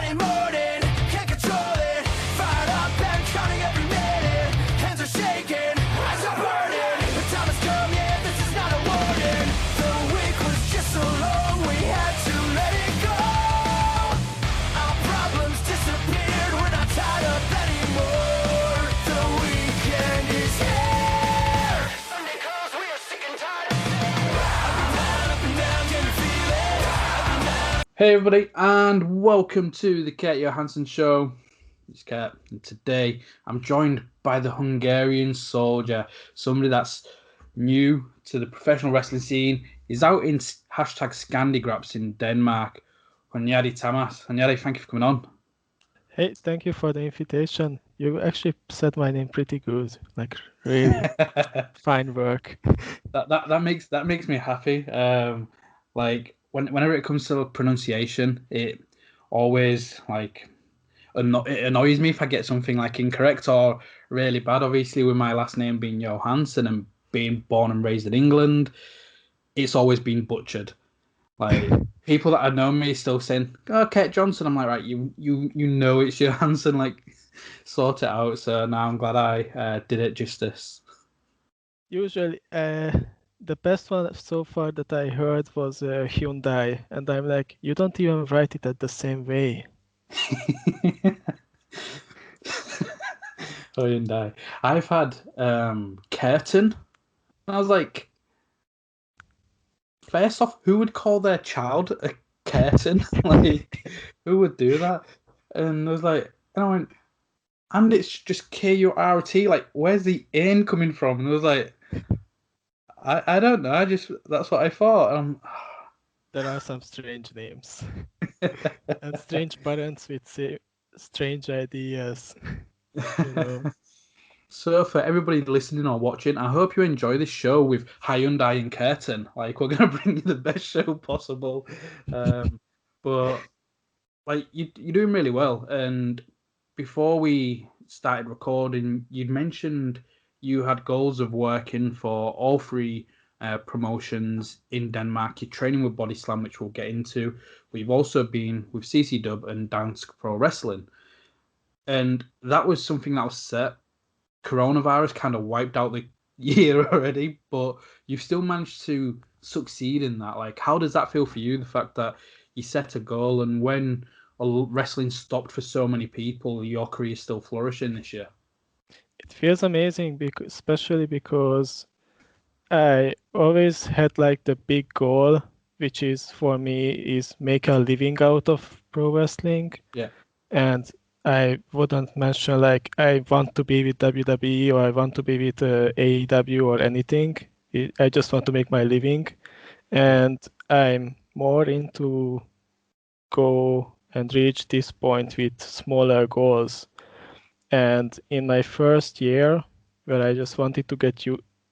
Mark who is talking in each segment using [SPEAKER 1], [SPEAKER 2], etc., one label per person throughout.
[SPEAKER 1] Friday morning, can't control it. Fired up and counting every minute. Hands are shaking, eyes are burning. The time has come, yeah, this is not a warning. The week was just so long, we had to let it go. Our problems disappeared, we're not tied up anymore. The weekend is here. Sunday calls, we are sick and tired of it. Up and down, can you feel it? Up and down.
[SPEAKER 2] Hey everybody, and welcome to the Kurt Johansson show. It's Kurt, and today I'm joined by the Hungarian Soldier, somebody that's new to the professional wrestling scene. He's out in #Scandigraps in Denmark. Hunyadi Tamás. Hunyadi, thank you for coming on.
[SPEAKER 3] Hey, thank you for the invitation. You actually said my name pretty good, like really fine work.
[SPEAKER 2] That makes me happy. Whenever it comes to pronunciation, it always it annoys me if I get something like incorrect or really bad. Obviously, with my last name being Johansson and being born and raised in England, it's always been butchered. Like people that have known me still saying, "Oh, Kurt Johnson." I'm like, right, you know it's Johansson. Like, sort it out. So now I'm glad I did it justice.
[SPEAKER 3] Usually, the best one so far that I heard was Hyundai, and I'm like, you don't even write it at the same way.
[SPEAKER 2] Oh, Hyundai. I've had curtain. And I was like, first off, who would call their child a curtain? Like, who would do that? And I was like, and I went, and it's just K-U-R-T. Like, where's the N coming from? And I was like, I don't know. That's what I thought.
[SPEAKER 3] There are some strange names and strange parents with strange ideas. You know.
[SPEAKER 2] So for everybody listening or watching, I hope you enjoy this show with Hyundai and Curtin. Like, we're gonna bring you the best show possible. But like you're doing really well. And before we started recording, you'd mentioned you had goals of working for all three promotions in Denmark. You're training with Bodyslam, which we'll get into. We've also been with CCW and Dansk Pro Wrestling. And that was something that was set. Coronavirus kind of wiped out the year already, but you've still managed to succeed in that. Like, how does that feel for you? The fact that you set a goal, and when wrestling stopped for so many people, your career is still flourishing this year.
[SPEAKER 3] It feels amazing, especially because I always had like the big goal, which is for me is make a living out of pro wrestling.
[SPEAKER 2] Yeah.
[SPEAKER 3] And I wouldn't mention like I want to be with WWE or I want to be with AEW or anything. I just want to make my living. And I'm more into go and reach this point with smaller goals. And in my first year, where I just wanted to get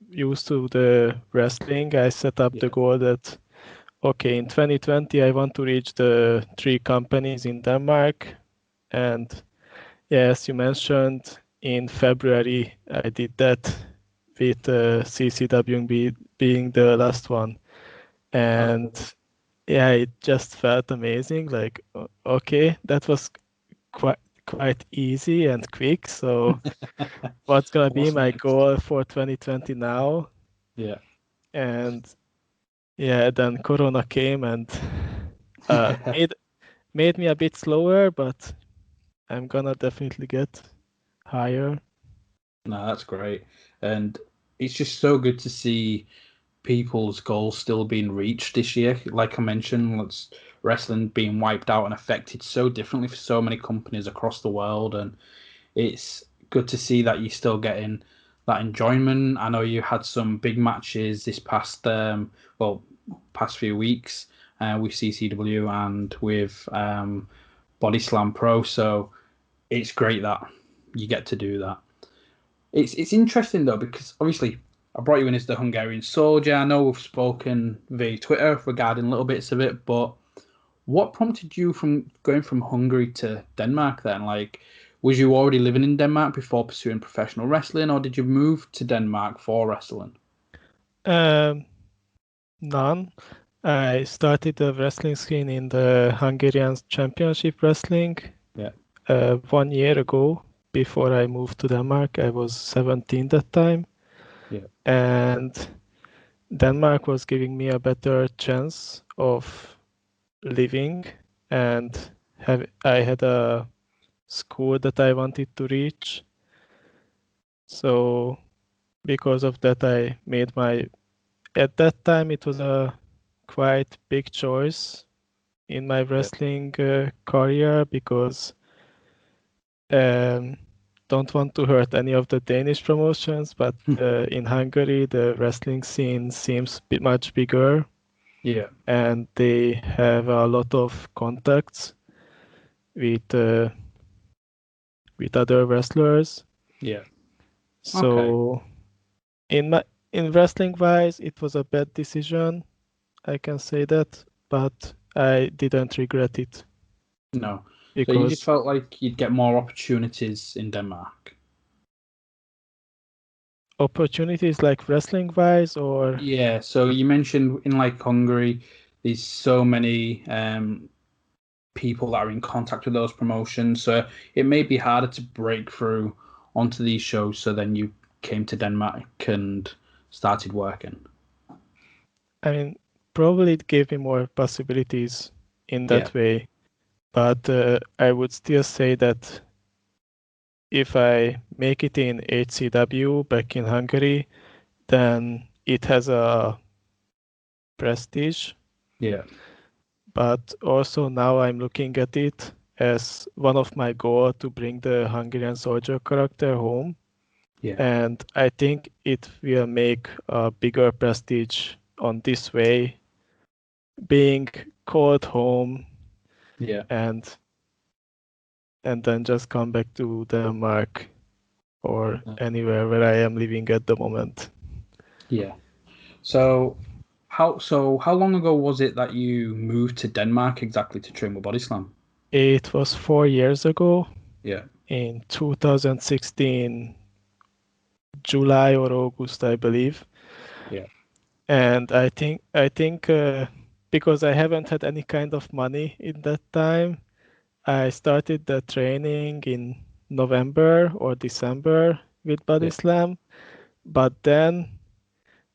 [SPEAKER 3] used to the wrestling, I set up the goal that, okay, in 2020, I want to reach the 3 companies in Denmark. And yes, you mentioned in February, I did that with CCW being the last one. And yeah, it just felt amazing. Like, okay, that was quite easy and quick. So what's going to be my goal for 2020 now?
[SPEAKER 2] Yeah.
[SPEAKER 3] And yeah, then Corona came and made me a bit slower, but I'm gonna definitely get higher.
[SPEAKER 2] No, that's great. And it's just so good to see people's goals still being reached this year. Like I mentioned, wrestling being wiped out and affected so differently for so many companies across the world. And it's good to see that you're still getting that enjoyment. I know you had some big matches this past few weeks with CCW and with Bodyslam Pro. So it's great that you get to do that. It's interesting though, because obviously I brought you in as the Hungarian Soldier. I know we've spoken via Twitter regarding little bits of it, but what prompted you from going from Hungary to Denmark then? Like, was you already living in Denmark before pursuing professional wrestling, or did you move to Denmark for wrestling?
[SPEAKER 3] None. I started the wrestling scene in the Hungarian Championship Wrestling
[SPEAKER 2] Yeah.
[SPEAKER 3] 1 year ago. Before I moved to Denmark, I was 17 that time,
[SPEAKER 2] Yeah.
[SPEAKER 3] and Denmark was giving me a better chance of living, and I had a school that I wanted to reach. So because of that, I made at that time it was a quite big choice in my wrestling career because um, don't want to hurt any of the Danish promotions, but in Hungary the wrestling scene seems much bigger,
[SPEAKER 2] Yeah.
[SPEAKER 3] and they have a lot of contacts with with other wrestlers.
[SPEAKER 2] Yeah. Okay.
[SPEAKER 3] So in wrestling wise, it was a bad decision. I can say that, but I didn't regret it
[SPEAKER 2] No. So you just
[SPEAKER 3] because
[SPEAKER 2] felt like you'd get more opportunities in Denmark.
[SPEAKER 3] opportunities like wrestling wise or
[SPEAKER 2] Yeah. So you mentioned in like Hungary, there's so many people that are in contact with those promotions. So it may be harder to break through onto these shows. So then you came to Denmark and started working.
[SPEAKER 3] I mean, probably it gave me more possibilities in
[SPEAKER 2] Yeah.
[SPEAKER 3] that way. But I would still say that if I make it in HCW back in Hungary, then it has a prestige.
[SPEAKER 2] Yeah.
[SPEAKER 3] But also now I'm looking at it as one of my goals to bring the Hungarian soldier character home.
[SPEAKER 2] Yeah.
[SPEAKER 3] And I think it will make a bigger prestige on this way, being called home
[SPEAKER 2] Yeah.
[SPEAKER 3] and then just come back to Denmark or anywhere where I am living at the moment.
[SPEAKER 2] Yeah. So how long ago was it that you moved to Denmark exactly to train with Bodyslam?
[SPEAKER 3] It was 4 years ago
[SPEAKER 2] Yeah.
[SPEAKER 3] in 2016, July or August, I believe.
[SPEAKER 2] Yeah.
[SPEAKER 3] And I think because I haven't had any kind of money in that time, I started the training in November or December with
[SPEAKER 2] Yeah.
[SPEAKER 3] Bodyslam. But then,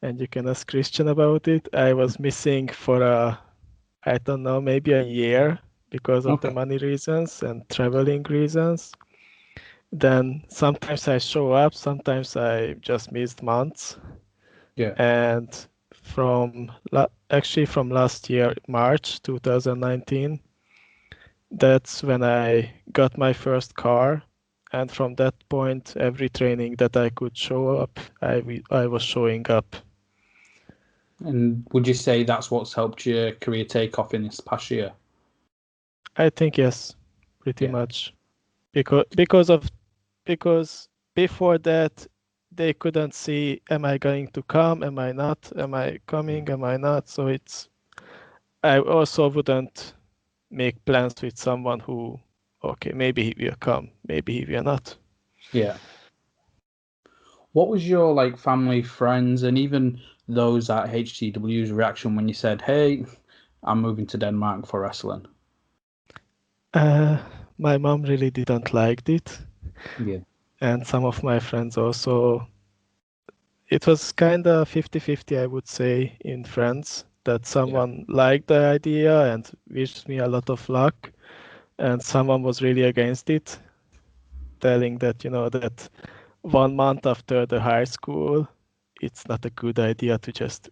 [SPEAKER 3] and you can ask Christian about it, I was missing for I don't know, maybe a year because of the
[SPEAKER 2] Okay.
[SPEAKER 3] money reasons and traveling reasons. Then sometimes I show up, sometimes I just missed months.
[SPEAKER 2] Yeah.
[SPEAKER 3] And actually from last year, March 2019, that's when I got my first car. And from that point, every training that I could show up, I was showing up.
[SPEAKER 2] And would you say that's what's helped your career take off in this past year?
[SPEAKER 3] I think yes, pretty
[SPEAKER 2] Yeah.
[SPEAKER 3] much. Because before that they couldn't see, am I going to come, am I not, am I coming, am I not. So I also wouldn't make plans with someone who, okay, maybe he will come, maybe he will not.
[SPEAKER 2] Yeah. What was your like family, friends, and even those at HTW's reaction when you said, "Hey, I'm moving to Denmark for wrestling"?
[SPEAKER 3] uh, my mom really didn't like it,
[SPEAKER 2] Yeah.
[SPEAKER 3] and some of my friends also. It was kind of 50-50, I would say, in friends, that
[SPEAKER 2] Yeah.
[SPEAKER 3] someone liked the idea and wished me a lot of luck, and someone was really against it, telling that, that 1 month after the high school, it's not a good idea to just,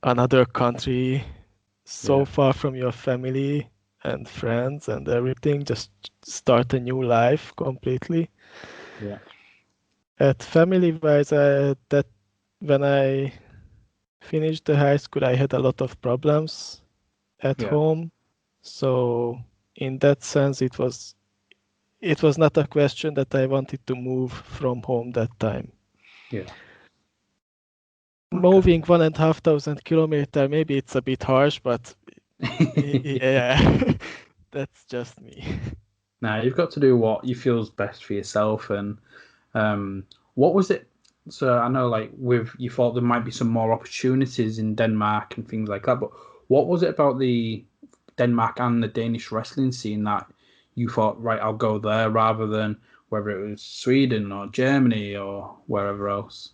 [SPEAKER 3] another country so
[SPEAKER 2] Yeah.
[SPEAKER 3] far from your family and friends and everything, just start a new life completely.
[SPEAKER 2] Yeah.
[SPEAKER 3] At family wise, that when I finished the high school, I had a lot of problems at
[SPEAKER 2] Yeah.
[SPEAKER 3] home. So in that sense, it was not a question that I wanted to move from home that time.
[SPEAKER 2] Yeah. Okay.
[SPEAKER 3] Moving 1,500 kilometers, maybe it's a bit harsh, but yeah, that's just me.
[SPEAKER 2] Now you've got to do what you feel's best for yourself. And what was it? So I know, like, you thought there might be some more opportunities in Denmark and things like that, but what was it about the Denmark and the Danish wrestling scene that you thought, right, I'll go there rather than whether it was Sweden or Germany or wherever else?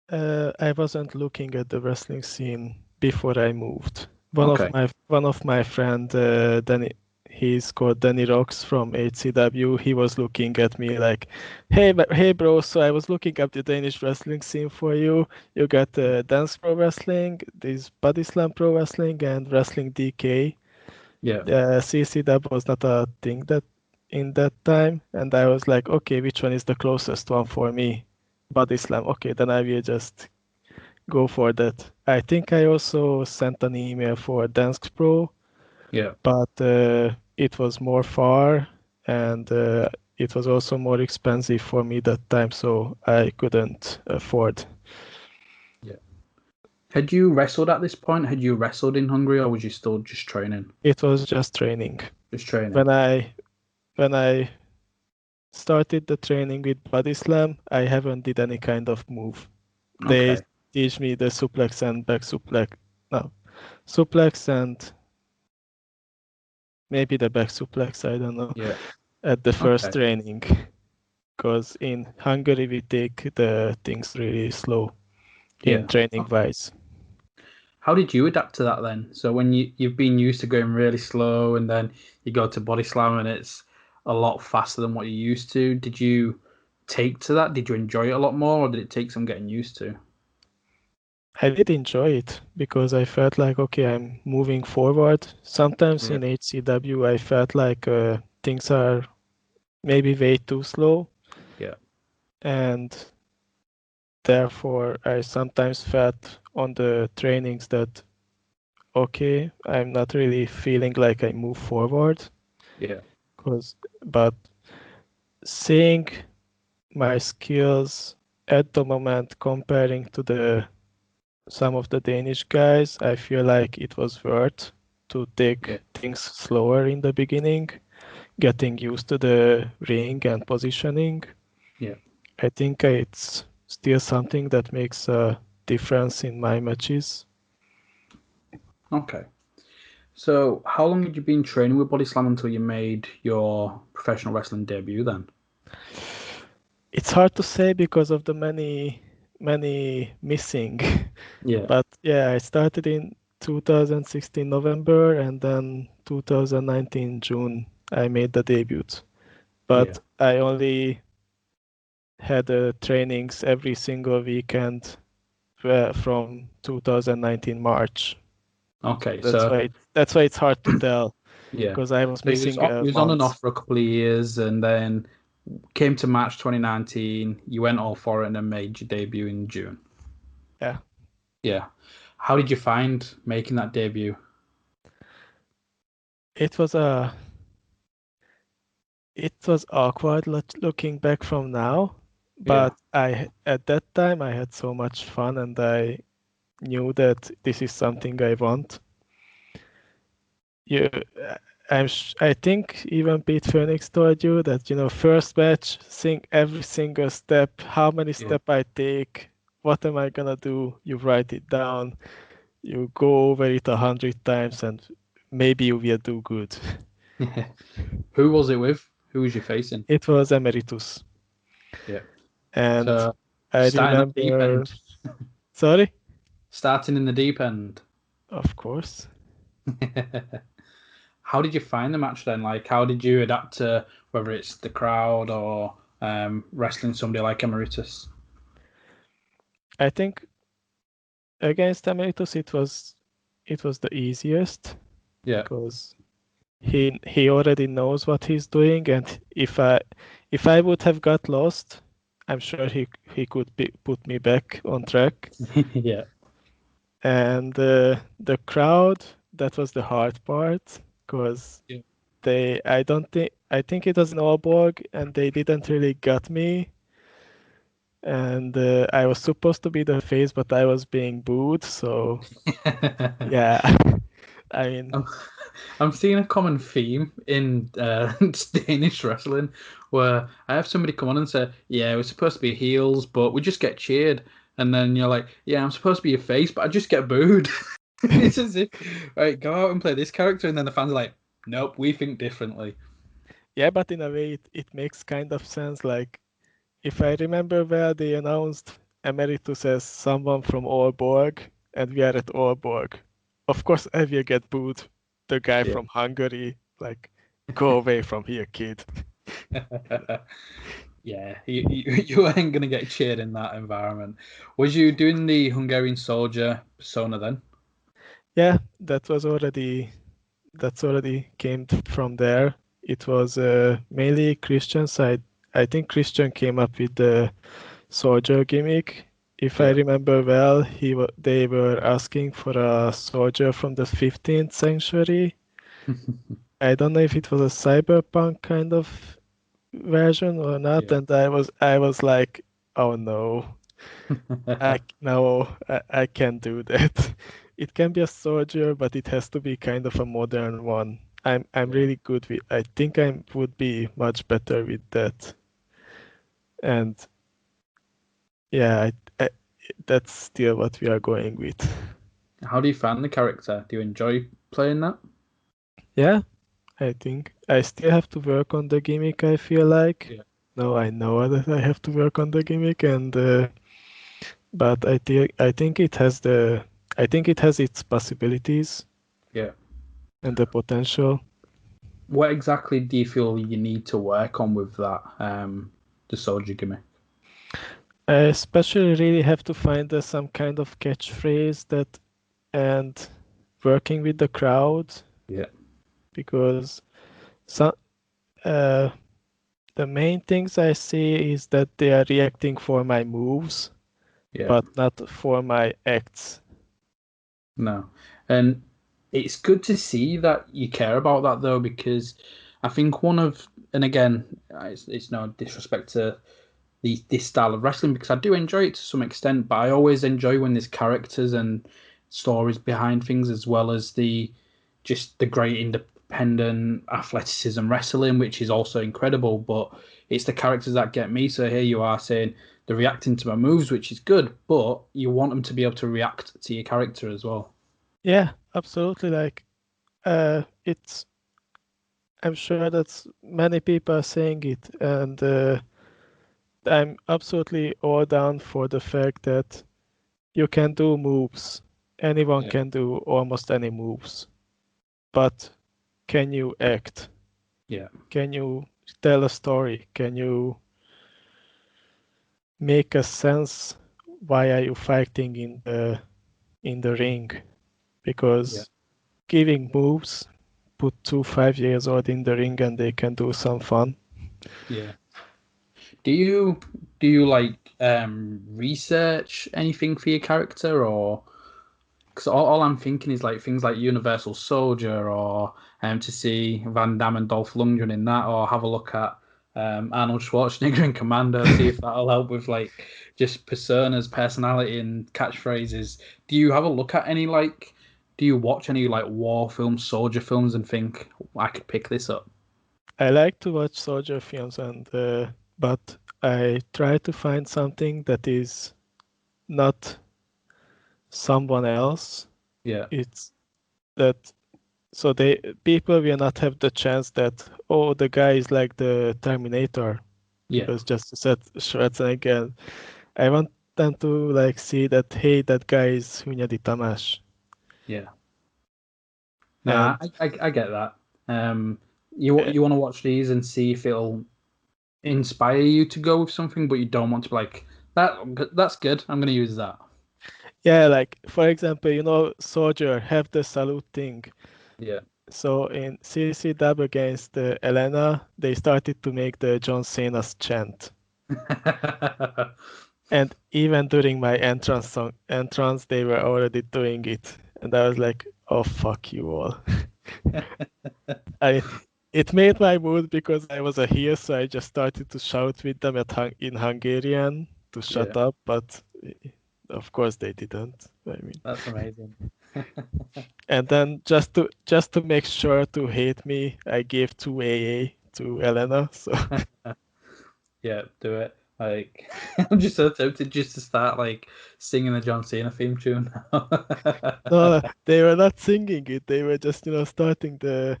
[SPEAKER 3] I wasn't looking at the wrestling scene before I moved.
[SPEAKER 2] Okay.
[SPEAKER 3] One of my friend, Danny, he's called Danny Rocks from HCW. He was looking at me like, hey, bro. So I was looking up the Danish wrestling scene for you. You got Dansk Pro Wrestling, this Bodyslam Pro Wrestling, and Wrestling DK.
[SPEAKER 2] Yeah.
[SPEAKER 3] CCW was not a thing that in that time, and I was like, okay, which one is the closest one for me? Bodyslam. Okay, then I will just go for that. I think I also sent an email for Dansk Pro,
[SPEAKER 2] Yeah.
[SPEAKER 3] but it was more far and it was also more expensive for me that time, so I couldn't afford.
[SPEAKER 2] Yeah. Had you wrestled at this point? Had you wrestled in Hungary, or was you still just training?
[SPEAKER 3] It was just training.
[SPEAKER 2] Just training.
[SPEAKER 3] When I started the training with Bodyslam, I haven't did any kind of move. They
[SPEAKER 2] Okay.
[SPEAKER 3] teach me the suplex and back suplex. No, suplex and maybe the back suplex. I don't know.
[SPEAKER 2] Yeah.
[SPEAKER 3] At the first
[SPEAKER 2] Okay.
[SPEAKER 3] training, because in Hungary we take the things really slow
[SPEAKER 2] Yeah.
[SPEAKER 3] in training wise.
[SPEAKER 2] How did you adapt to that then? So when you've been used to going really slow and then you go to body slam and it's a lot faster than what you're used to, did you take to that? Did you enjoy it a lot more, or did it take some getting used to?
[SPEAKER 3] I did enjoy it because I felt like, okay, I'm moving forward. Sometimes
[SPEAKER 2] Yeah.
[SPEAKER 3] in HCW, I felt like things are maybe way too slow,
[SPEAKER 2] Yeah.
[SPEAKER 3] and therefore I sometimes felt on the trainings that, okay, I'm not really feeling like I move forward.
[SPEAKER 2] Yeah.
[SPEAKER 3] But seeing my skills at the moment comparing to the some of the Danish guys, I feel like it was worth to
[SPEAKER 2] Yeah.
[SPEAKER 3] take things slower in the beginning, getting used to the ring and positioning.
[SPEAKER 2] Yeah.
[SPEAKER 3] I think it's still something that makes a difference in my matches.
[SPEAKER 2] Okay. So how long had you been training with Body Slam until you made your professional wrestling debut then?
[SPEAKER 3] It's hard to say because of the many missing.
[SPEAKER 2] Yeah.
[SPEAKER 3] But yeah, I started in 2016 November and then 2019 June I made the debut.
[SPEAKER 2] Yeah.
[SPEAKER 3] But I only had trainings every single weekend from 2019 March.
[SPEAKER 2] Okay.
[SPEAKER 3] That's
[SPEAKER 2] So
[SPEAKER 3] why that's why it's hard to tell
[SPEAKER 2] yeah.
[SPEAKER 3] because I was
[SPEAKER 2] So
[SPEAKER 3] missing
[SPEAKER 2] you was on and
[SPEAKER 3] months.
[SPEAKER 2] off for a couple of years, and then came to March 2019. You went all for it and then made your debut in June.
[SPEAKER 3] Yeah,
[SPEAKER 2] Yeah. How did you find making that debut?
[SPEAKER 3] it was a it was awkward looking back from now,
[SPEAKER 2] Yeah.
[SPEAKER 3] but I at that time I had so much fun and I knew that this is something I want. You, I think even Pete Phoenix told you that first match, think every single step, how many
[SPEAKER 2] Yeah.
[SPEAKER 3] step I take, what am I gonna do? You write it down, you go over it 100 times, and maybe you will do good.
[SPEAKER 2] Who was it with? Who was you facing?
[SPEAKER 3] It was Emeritus,
[SPEAKER 2] Yeah.
[SPEAKER 3] and
[SPEAKER 2] So
[SPEAKER 3] I
[SPEAKER 2] starting at the deep
[SPEAKER 3] remember.
[SPEAKER 2] end.
[SPEAKER 3] Sorry,
[SPEAKER 2] Starting in the deep end.
[SPEAKER 3] of course.
[SPEAKER 2] How did you find the match then? Like, how did you adapt to whether it's the crowd or wrestling somebody like Emeritus?
[SPEAKER 3] I think against Emeritus it was the easiest
[SPEAKER 2] Yeah.
[SPEAKER 3] because he already knows what he's doing, and if I would have got lost, I'm sure he could put me back on track.
[SPEAKER 2] Yeah.
[SPEAKER 3] And the crowd, that was the hard part because
[SPEAKER 2] Yeah.
[SPEAKER 3] I think it was in Aalborg and they didn't really got me, and I was supposed to be the face but I was being booed, so yeah. I mean,
[SPEAKER 2] I'm seeing a common theme in Danish wrestling where I have somebody come on and say, "Yeah, we're supposed to be heels, but we just get cheered," and then you're like, "Yeah, I'm supposed to be a face, but I just get booed." It's as if, right, go out and play this character, and then the fans are like, "Nope, we think differently."
[SPEAKER 3] yeah, but in a way, it makes kind of sense. Like, if I remember well, they announced Emeritus as someone from Aalborg, and we are at Aalborg. Of course, I will get booed. The guy
[SPEAKER 2] Yeah.
[SPEAKER 3] from Hungary, like, go away from here, kid.
[SPEAKER 2] Yeah, you ain't gonna get cheered in that environment. Was you doing the Hungarian soldier persona then?
[SPEAKER 3] Yeah, that's already came from there. It was mainly Christian side. I think Christian came up with the soldier gimmick. If I
[SPEAKER 2] Yeah.
[SPEAKER 3] remember well, they were asking for a soldier from the 15th century. I don't know if it was a cyberpunk kind of version or not,
[SPEAKER 2] Yeah.
[SPEAKER 3] and I was like, oh no, I can't do that. It can be a soldier, but it has to be kind of a modern one. I'm
[SPEAKER 2] Yeah.
[SPEAKER 3] really good with. I think I would be much better with that. And yeah, that's still what we are going with.
[SPEAKER 2] How do you find the character? Do you enjoy playing that?
[SPEAKER 3] Yeah, I think I still have to work on the gimmick, I feel like.
[SPEAKER 2] Yeah.
[SPEAKER 3] No, I know that I have to work on the gimmick, and but I think it has its possibilities
[SPEAKER 2] Yeah.
[SPEAKER 3] and the potential.
[SPEAKER 2] What exactly do you feel you need to work on with that? The soldier gimmick.
[SPEAKER 3] I especially really have to find some kind of catchphrase that and working with the crowd,
[SPEAKER 2] Yeah.
[SPEAKER 3] because some uh, the main things I see is that they are reacting for my moves,
[SPEAKER 2] Yeah.
[SPEAKER 3] but not for my acts.
[SPEAKER 2] No. And it's good to see that you care about that though, because I think and again, it's no disrespect to this style of wrestling because I do enjoy it to some extent, but I always enjoy when there's characters and stories behind things as well as the great independent athleticism wrestling, which is also incredible. But it's the characters that get me. So here you are saying they're reacting to my moves, which is good, but you want them to be able to react to your character as well.
[SPEAKER 3] Yeah, absolutely. Like, it's. I'm sure that many people are saying it, and I'm absolutely all down for the fact that you can do moves. Anyone
[SPEAKER 2] Yeah,
[SPEAKER 3] can do almost any moves, but can you act?
[SPEAKER 2] yeah,
[SPEAKER 3] Can you tell a story? Can you make a sense? Why are you fighting in the ring?
[SPEAKER 2] yeah,
[SPEAKER 3] Because giving moves, put 5 years old in the ring and they can do some fun.
[SPEAKER 2] yeah. Do you do you like research anything for your character or because all I'm thinking is like things like Universal Soldier or to see Van Damme and Dolph Lundgren in that or have a look at Arnold Schwarzenegger in Commando, see if that'll help with like just personas, personality and catchphrases. Do you have a look at any like do you watch any like war films, soldier films and think I could pick this up?
[SPEAKER 3] I like to watch soldier films, and but I try to find something that is not someone else.
[SPEAKER 2] Yeah.
[SPEAKER 3] It's that so they people will not have the chance that, oh, the guy is like the Terminator,
[SPEAKER 2] Yeah.
[SPEAKER 3] because just to set Schwarzenegger. I want them to like see that, hey, that guy is Hunyadi Tamás.
[SPEAKER 2] Yeah. Nah,
[SPEAKER 3] And
[SPEAKER 2] I get that. You want to watch these and see if it'll inspire you to go with something, but you don't want to be like that's good. I'm gonna use that.
[SPEAKER 3] yeah, like for example, Soldier have the salute thing.
[SPEAKER 2] Yeah.
[SPEAKER 3] So in CCW against Elena, they started to make the John Cena's chant. And even during my entrance, they were already doing it. And I was like, oh, fuck you all. I It made my mood because I was a heel, so I just started to shout with them in Hungarian to
[SPEAKER 2] Yeah,
[SPEAKER 3] shut up, but of course they didn't. I mean,
[SPEAKER 2] that's amazing.
[SPEAKER 3] And then just to make sure to hate me, I gave 2 AA to Elena. So
[SPEAKER 2] Yeah, do it. Like, I'm just so tempted just to start like singing the John Cena theme tune.
[SPEAKER 3] no, they were not singing it. They were just starting the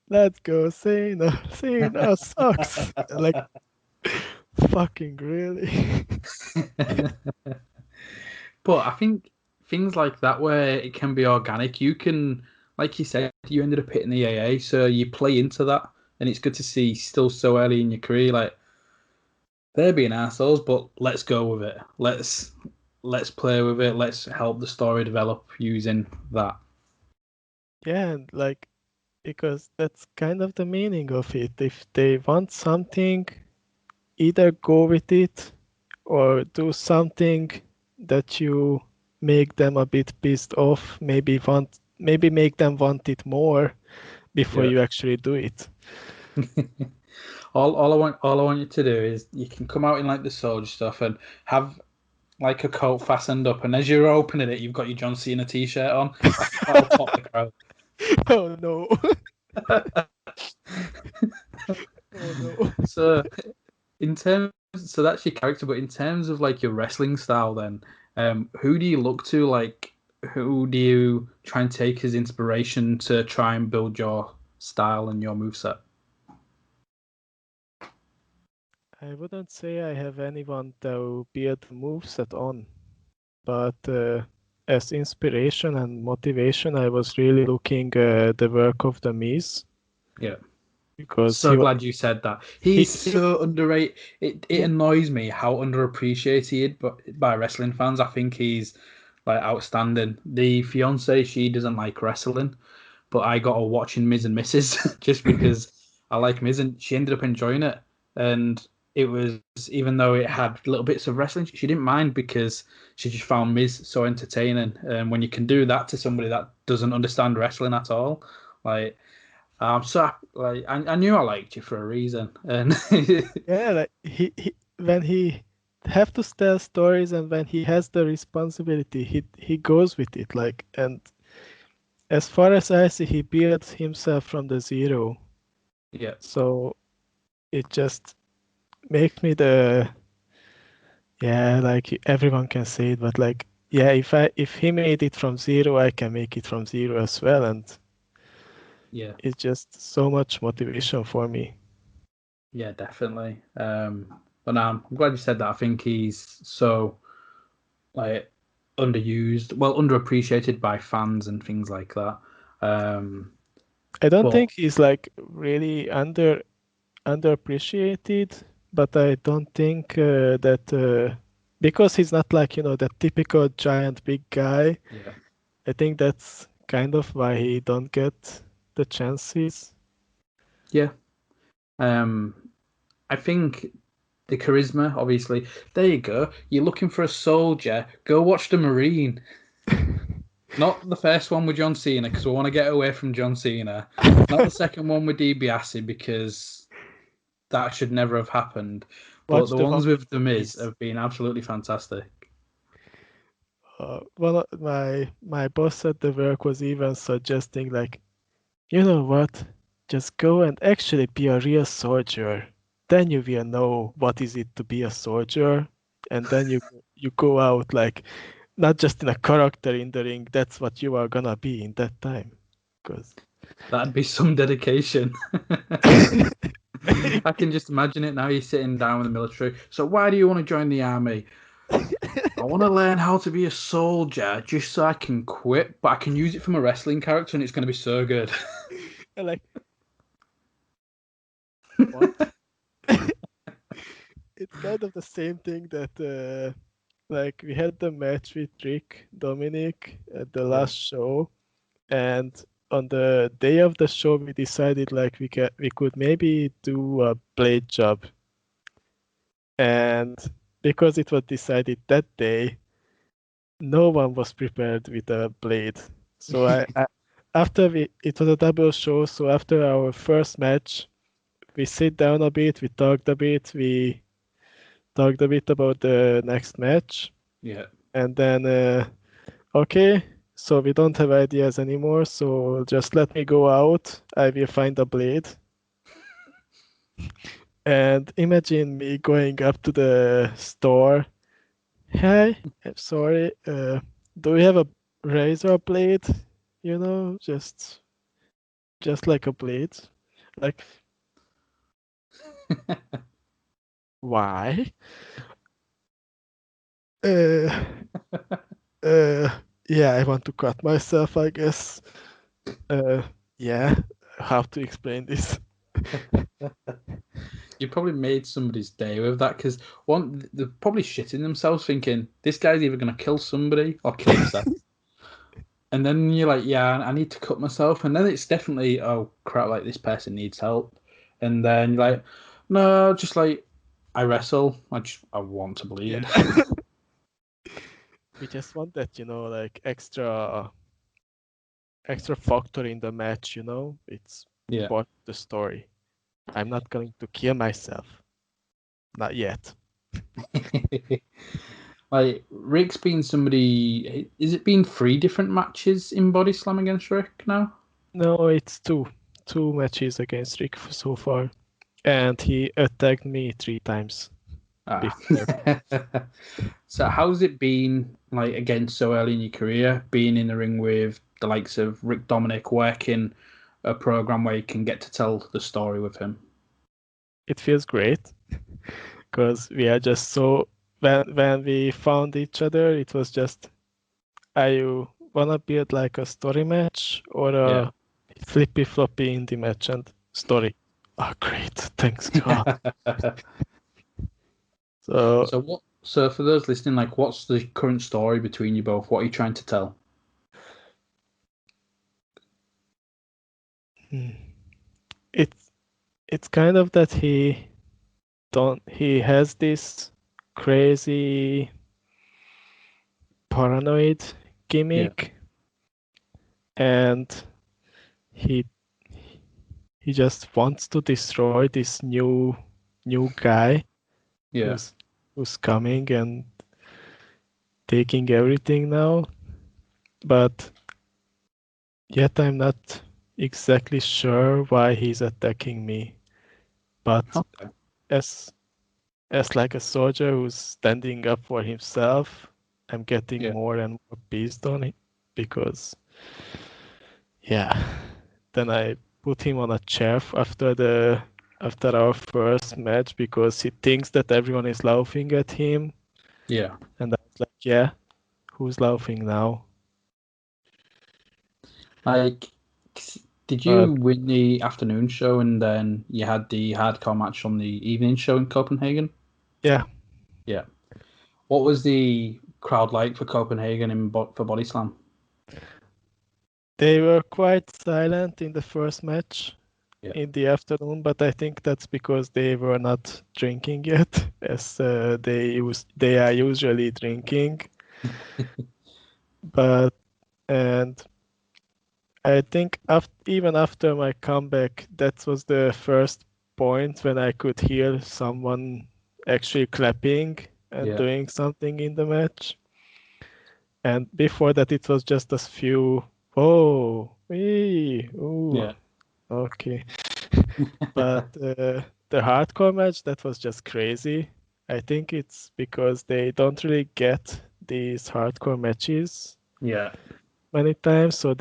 [SPEAKER 3] "Let's go Cena, Cena sucks." Like fucking really.
[SPEAKER 2] But I think things like that where it can be organic, you can, like you said, you ended up hitting the AA, so you play into that, and it's good to see still so early in your career, like they're being assholes, but let's go with it. Let's play with it. Let's help the story develop using that.
[SPEAKER 3] Yeah, and like because that's kind of the meaning of it. If they want something, either go with it or do something that you make them a bit pissed off, maybe make them want it more before
[SPEAKER 2] Yeah.
[SPEAKER 3] you actually do it.
[SPEAKER 2] All I want you to do is you can come out in like the soldier stuff and have like a coat fastened up, and as you're opening it, you've got your John Cena t-shirt on. I think that'll pop the crowd.
[SPEAKER 3] Oh no. Oh no.
[SPEAKER 2] So in terms, so that's your character, but in terms of like your wrestling style, then, who do you look to? Like, who do you try and take as inspiration to try and build your style and your moveset?
[SPEAKER 3] I wouldn't say I have anyone to build moveset on, but as inspiration and motivation, I was really looking the work of the Miz
[SPEAKER 2] Yeah.
[SPEAKER 3] because
[SPEAKER 2] So glad you said that.
[SPEAKER 3] he,
[SPEAKER 2] He's
[SPEAKER 3] he
[SPEAKER 2] so underrated. It
[SPEAKER 3] yeah,
[SPEAKER 2] annoys me how underappreciated by wrestling fans. I think he's like outstanding. The fiance, she doesn't like wrestling, but I got her watching Miz and Mrs. just because I like Miz, and she ended up enjoying it. And it was, even though it had little bits of wrestling, she didn't mind because she just found Miz so entertaining. And when you can do that to somebody that doesn't understand wrestling at all, like. So like I knew I liked you for a reason, and
[SPEAKER 3] yeah, like he when he have to tell stories and when he has the responsibility, he goes with it. Like, and as far as I see, he built himself from the zero.
[SPEAKER 2] yeah,
[SPEAKER 3] So it just makes me the yeah, like everyone can say it, but like yeah, if he made it from zero, I can make it from zero as well, and
[SPEAKER 2] yeah,
[SPEAKER 3] it's just so much motivation for me.
[SPEAKER 2] yeah, definitely. But no, I'm glad you said that. I think he's so like underused, well, underappreciated by fans and things like that. Um,
[SPEAKER 3] I don't
[SPEAKER 2] but
[SPEAKER 3] think he's like really underappreciated, but I don't think that because he's not like the typical giant big guy.
[SPEAKER 2] yeah,
[SPEAKER 3] I think that's kind of why he don't get the chances.
[SPEAKER 2] yeah. Um, I think the charisma, obviously. There you go. You're looking for a soldier. Go watch the Marine. Not the first one with John Cena because we want to get away from John Cena. Not the second one with DiBiase because that should never have happened. But
[SPEAKER 3] Watch
[SPEAKER 2] the
[SPEAKER 3] the one
[SPEAKER 2] ones
[SPEAKER 3] with
[SPEAKER 2] with The Miz
[SPEAKER 3] Miz.
[SPEAKER 2] have been absolutely fantastic.
[SPEAKER 3] One of my boss at the work was even suggesting like, you know what? Just go and actually be a real soldier. Then you will know what is it to be a soldier, and then you go out like not just in a character in the ring. That's what you are gonna be in that time. Because
[SPEAKER 2] That'd be some dedication. I can just imagine it now. You're sitting down in the military. So why do you want to join the army? I want to learn how to be a soldier just so I can quit, but I can use it from a wrestling character and it's going to be so good.
[SPEAKER 3] like what? It's kind of the same thing that like we had the match with Rick Dominick at the
[SPEAKER 2] Yeah.
[SPEAKER 3] last show, and on the day of the show we decided like we could maybe do a blade job, and because it was decided that day, no one was prepared with a blade. So I after we it was a double show, so after our first match we sit down a bit, we talked a bit about the next match,
[SPEAKER 2] Yeah.
[SPEAKER 3] and then okay, so we don't have ideas anymore. So just let me go out. I will find a blade. And imagine me going up to the store. Hey, I'm sorry. Do you have a razor blade? You know, just like a blade. Like, why? Uh, yeah, I want to cut myself, I guess. Yeah, how to explain this?
[SPEAKER 2] You probably made somebody's day with that because they're probably shitting themselves thinking this guy's either going to kill somebody or kill himself. And then you're like, yeah, I need to cut myself. And then it's definitely, oh crap, like this person needs help. And then you're like, no, just like I wrestle. I want to bleed.
[SPEAKER 3] Yeah. We just want that, like extra factor in the match, It's
[SPEAKER 2] Yeah.
[SPEAKER 3] part of the story. I'm not going to kill myself. Not yet.
[SPEAKER 2] Like Rick's been somebody. Is it been 3 different matches in Bodyslam against Rick now?
[SPEAKER 3] No, it's two matches against Rick so far, and he attacked me 3 times.
[SPEAKER 2] So how's it been like again so early in your career, being in the ring with the likes of Rick Dominick, working a program where you can get to tell the story with him?
[SPEAKER 3] It feels great because we are just so when we found each other, it was just, are you wanna build like a story match or a flippy floppy indie match? And story. Oh, great! Thanks God.
[SPEAKER 2] So for those listening, like, what's the current story between you both? What are you trying to tell?
[SPEAKER 3] It's kind of that he has this crazy paranoid gimmick, and he just wants to destroy this new guy who's coming and taking everything now. But yet I'm not exactly sure why he's attacking me. But as like a soldier who's standing up for himself, I'm getting more and more pissed on it because, then I put him on a chair after our first match because he thinks that everyone is laughing at him.
[SPEAKER 2] Yeah.
[SPEAKER 3] And I was like, yeah, who's laughing now?
[SPEAKER 2] Like, did you win the afternoon show and then you had the hardcore match on the evening show in Copenhagen?
[SPEAKER 3] Yeah.
[SPEAKER 2] Yeah. What was the crowd like for Copenhagen for Bodyslam?
[SPEAKER 3] They were quite silent in the first match in the afternoon, but I think that's because they were not drinking yet, as they are usually drinking. And I think even after my comeback, that was the first point when I could hear someone actually clapping and doing something in the match. And before that, it was just a few, oh, wee, ooh, okay. But the hardcore match, that was just crazy. I think it's because they don't really get these hardcore matches many times. So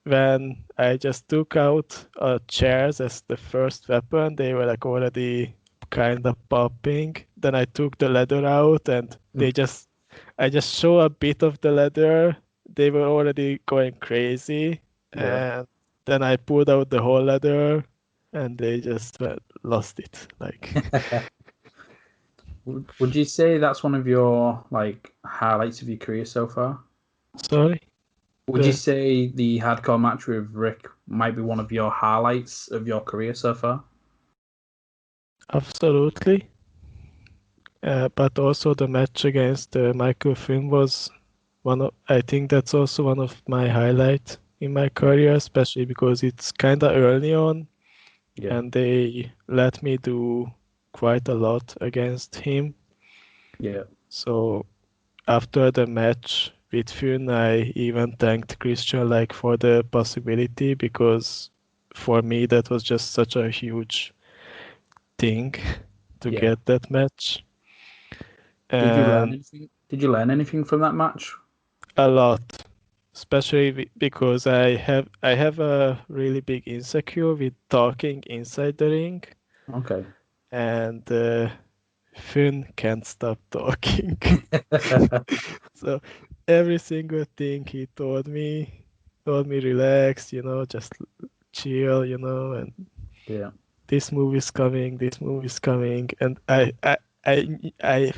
[SPEAKER 3] when I just took out chairs as the first weapon, they were like already kind of popping. Then I took the leather out and I just show a bit of the leather. They were already going crazy. And then I pulled out the whole leather and they just lost it. Like,
[SPEAKER 2] would you say that's one of your like highlights of your career so far?
[SPEAKER 3] Sorry?
[SPEAKER 2] Would you say the hardcore match with Rick might be one of your highlights of your career so far?
[SPEAKER 3] Absolutely. But also the match against Michael Finn was I think that's also one of my highlights in my career, especially because it's kind of early on and they let me do quite a lot against him.
[SPEAKER 2] Yeah.
[SPEAKER 3] So after the match, with Fun, I even thanked Christian like for the possibility, because for me that was just such a huge thing to
[SPEAKER 2] Yeah.
[SPEAKER 3] get that match.
[SPEAKER 2] Did you learn
[SPEAKER 3] And
[SPEAKER 2] anything? Did you learn anything from that match?
[SPEAKER 3] a lot, especially because I have a really big insecure with talking inside the ring,
[SPEAKER 2] Okay.
[SPEAKER 3] and Finn can't stop talking. So every single thing he told me relax, just chill, and
[SPEAKER 2] Yeah.
[SPEAKER 3] this movie is coming, and I, I,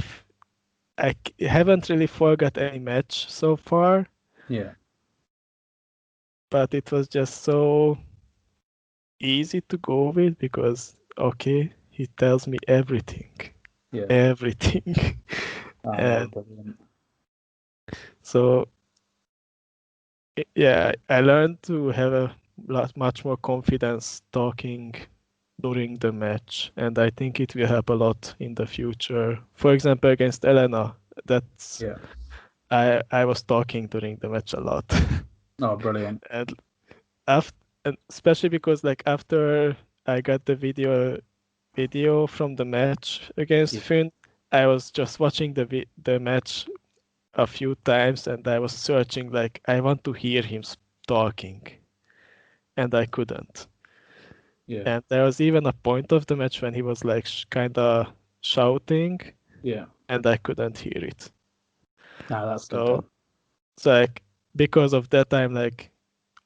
[SPEAKER 3] haven't really forgot any match so far,
[SPEAKER 2] Yeah.
[SPEAKER 3] but it was just so easy to go with because okay, he tells me everything,
[SPEAKER 2] Yeah.
[SPEAKER 3] everything,
[SPEAKER 2] Oh,
[SPEAKER 3] and
[SPEAKER 2] brilliant.
[SPEAKER 3] so yeah, I learned to have a lot much more confidence talking during the match, and I think it will help a lot in the future. For example, against Elena, that's
[SPEAKER 2] Yeah.
[SPEAKER 3] I was talking during the match a lot,
[SPEAKER 2] Oh, brilliant.
[SPEAKER 3] and after, and especially because like after I got the video from the match against
[SPEAKER 2] Yeah.
[SPEAKER 3] Finn, I was just watching the match a few times, and I was searching like I want to hear him talking, and I couldn't.
[SPEAKER 2] Yeah.
[SPEAKER 3] And there was even a point of the match when he was like kind of shouting,
[SPEAKER 2] Yeah.
[SPEAKER 3] and I couldn't hear it.
[SPEAKER 2] No, that's good
[SPEAKER 3] So,
[SPEAKER 2] then.
[SPEAKER 3] so like because of that, I'm like,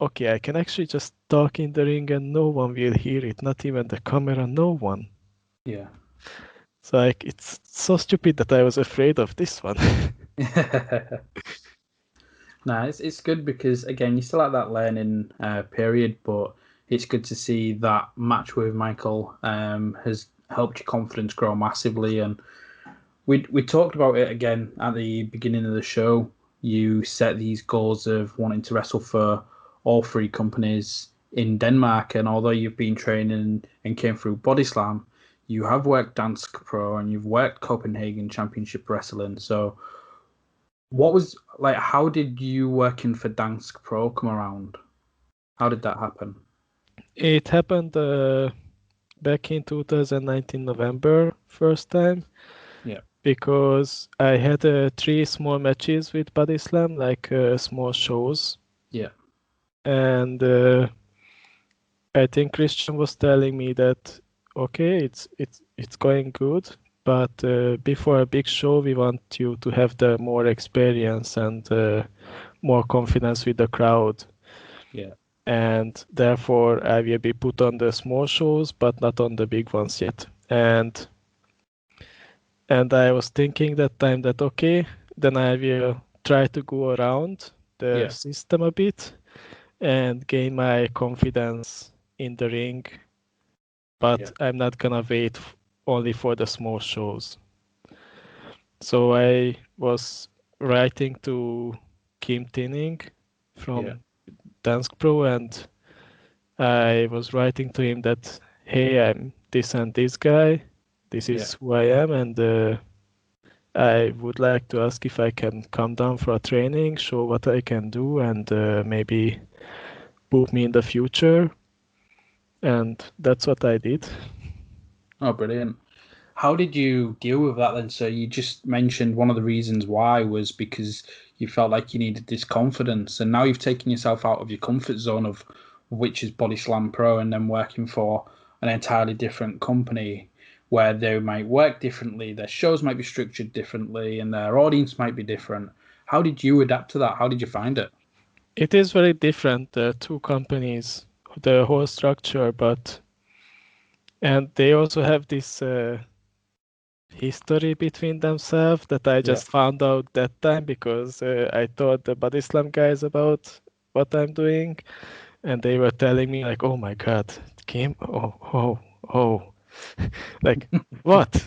[SPEAKER 3] okay, I can actually just talk in the ring and no one will hear it, not even the camera, no one.
[SPEAKER 2] Yeah.
[SPEAKER 3] So like it's so stupid that I was afraid of this one.
[SPEAKER 2] No, it's good because again, you still have that learning period, but it's good to see that match with Michael has helped your confidence grow massively. And we talked about it again at the beginning of the show. You set these goals of wanting to wrestle for all three companies in Denmark, and although you've been training and came through Bodyslam, you have worked Dansk Pro and you've worked Copenhagen Championship Wrestling. So what was like? How did you working for Dansk Pro come around? How did that happen?
[SPEAKER 3] It happened back in 2019 November first time,
[SPEAKER 2] Yeah,
[SPEAKER 3] because I had three small matches with Bodyslam, like small shows,
[SPEAKER 2] yeah,
[SPEAKER 3] and I think Christian was telling me that okay, it's going good, but before a big show, we want you to have the more experience and more confidence with the crowd,
[SPEAKER 2] yeah,
[SPEAKER 3] and therefore I will be put on the small shows, but not on the big ones yet. And I was thinking that time that okay, then I will try to go around the
[SPEAKER 2] yeah,
[SPEAKER 3] system a bit and gain my confidence in the ring, but
[SPEAKER 2] yeah,
[SPEAKER 3] I'm not gonna wait only for the small shows. So I was writing to Kim Tinning
[SPEAKER 2] yeah,
[SPEAKER 3] from Dansk Pro, and I was writing to him that hey, I'm this and this guy, this
[SPEAKER 2] yeah.
[SPEAKER 3] is who I am, and I would like to ask if I can come down for a training, show what I can do, and maybe book me in the future. And that's what I did.
[SPEAKER 2] Oh, brilliant. How did you deal with that then? So you just mentioned one of the reasons why was because you felt like you needed this confidence, and now you've taken yourself out of your comfort zone of which is Bodyslam Pro, and then working for an entirely different company where they might work differently, their shows might be structured differently, and their audience might be different. How did you adapt to that? How did you find it?
[SPEAKER 3] It is very different, the two companies, the whole structure, and they also have this history between themselves that I
[SPEAKER 2] Yeah,
[SPEAKER 3] just found out that time because I told the Bodyslam guys about what I'm doing, and they were telling me like, "Oh my God, Kim, oh, like what?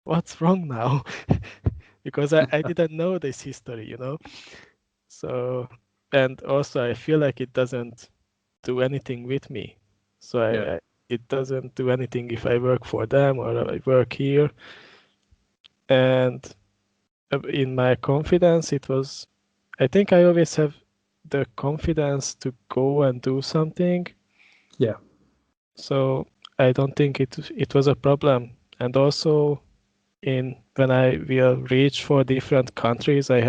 [SPEAKER 3] What's wrong now?" Because I didn't know this history. So, and also I feel like it doesn't do anything with me. So
[SPEAKER 2] yeah,
[SPEAKER 3] it doesn't do anything if I work for them or I work here. And in my confidence, it was I think I always have the confidence to go and do something.
[SPEAKER 2] Yeah.
[SPEAKER 3] So I don't think it was a problem. And also when I will reach for different countries, they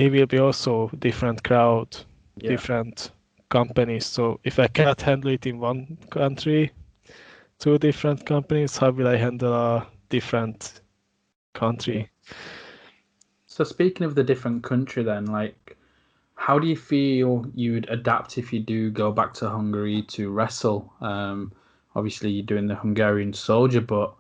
[SPEAKER 3] will be also different crowd,
[SPEAKER 2] Yeah.
[SPEAKER 3] different companies. So if I cannot handle it in one country, two different companies, how will I handle a different country?
[SPEAKER 2] So speaking of the different country then, like, how do you feel you'd adapt if you do go back to Hungary to wrestle? Obviously you're doing the Hungarian Soldier, but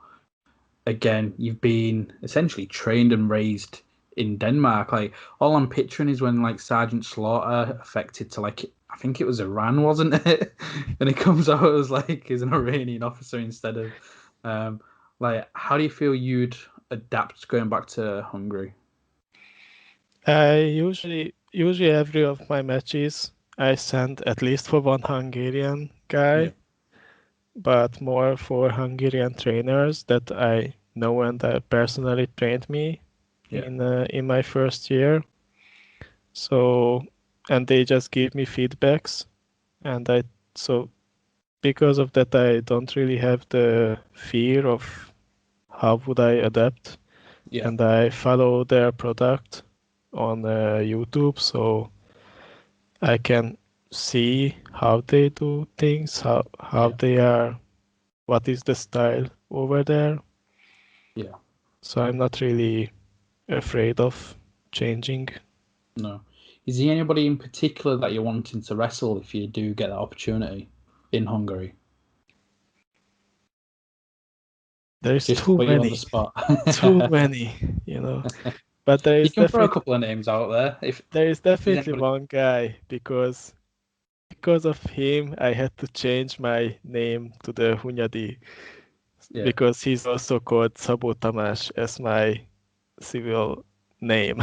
[SPEAKER 2] again, you've been essentially trained and raised in Denmark. Like, all I'm picturing is when like Sergeant Slaughter affected to like, I think it was Iran, wasn't it? And it comes out as like he's an Iranian officer instead of like, how do you feel you'd adapt going back to Hungary?
[SPEAKER 3] I usually every of my matches I send at least for one Hungarian
[SPEAKER 2] Yeah.
[SPEAKER 3] guy, but more for Hungarian trainers that I know and personally trained me
[SPEAKER 2] Yeah.
[SPEAKER 3] in my first year. So and they just give me feedbacks, and I so because of that I don't really have the fear of how would I adapt,
[SPEAKER 2] Yeah.
[SPEAKER 3] and I follow their product on YouTube, so I can see how they do things, how
[SPEAKER 2] Yeah.
[SPEAKER 3] they are, what is the style over there.
[SPEAKER 2] Yeah.
[SPEAKER 3] So I'm not really afraid of changing.
[SPEAKER 2] No. Is there anybody in particular that you're wanting to wrestle if you do get that opportunity in Hungary?
[SPEAKER 3] There's
[SPEAKER 2] Just to
[SPEAKER 3] too
[SPEAKER 2] put you on the
[SPEAKER 3] many,
[SPEAKER 2] spot.
[SPEAKER 3] too many, you know. But
[SPEAKER 2] You can throw a couple of names out there if
[SPEAKER 3] there is
[SPEAKER 2] there's
[SPEAKER 3] definitely
[SPEAKER 2] anybody.
[SPEAKER 3] one guy because of him I had to change my name to the Hunyadi
[SPEAKER 2] Yeah.
[SPEAKER 3] because he's also called Szabó Tamás as my civil name.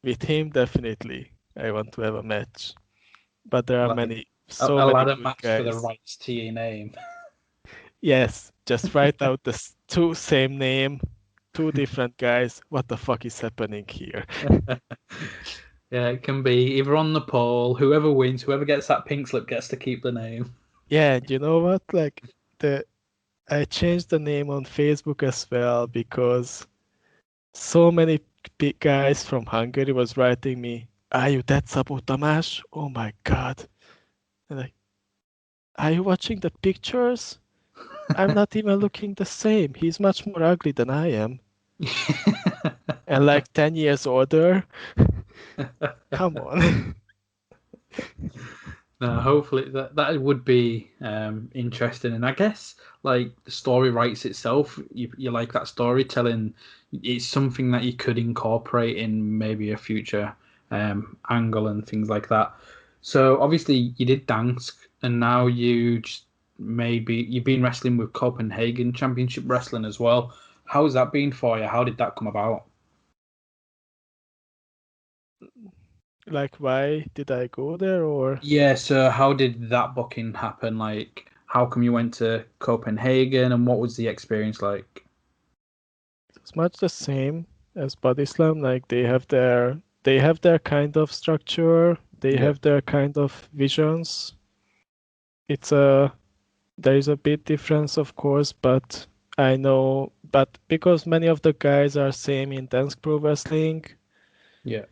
[SPEAKER 3] With him, definitely, I want to have a match. But there are
[SPEAKER 2] Like
[SPEAKER 3] so
[SPEAKER 2] a
[SPEAKER 3] many
[SPEAKER 2] ladder
[SPEAKER 3] good
[SPEAKER 2] match for the
[SPEAKER 3] guys.
[SPEAKER 2] rights to your name.
[SPEAKER 3] Yes, just write out the two same name, two different guys. What the fuck is happening here?
[SPEAKER 2] Yeah, it can be either on the pole, whoever wins, whoever gets that pink slip gets to keep the name.
[SPEAKER 3] Yeah, you know what? Like the I changed the name on Facebook as well because so many big guys from Hungary was writing me, "Are you that Szabó Tamás? Oh my God!" And like, are you watching the pictures? I'm not even looking the same. He's much more ugly than I am. And like 10 years older. Come on.
[SPEAKER 2] No, hopefully that would be interesting, and I guess like the story writes itself. You like that storytelling. It's something that you could incorporate in maybe a future angle and things like that. So obviously you did Dansk, and now you just maybe you've been wrestling with Copenhagen Championship Wrestling as well. How's that been for you? How did that come about?
[SPEAKER 3] Like, why did I go there? Or
[SPEAKER 2] Yeah, so how did that booking happen? Like, how come you went to Copenhagen and what was the experience like?
[SPEAKER 3] it's much the same as Bodyslam. Like they have their kind of structure. They
[SPEAKER 2] Yeah,
[SPEAKER 3] have their kind of visions. It's a There is a bit difference, of course, but I know, but because many of the guys are same in Dansk Pro Wrestling,
[SPEAKER 2] yeah,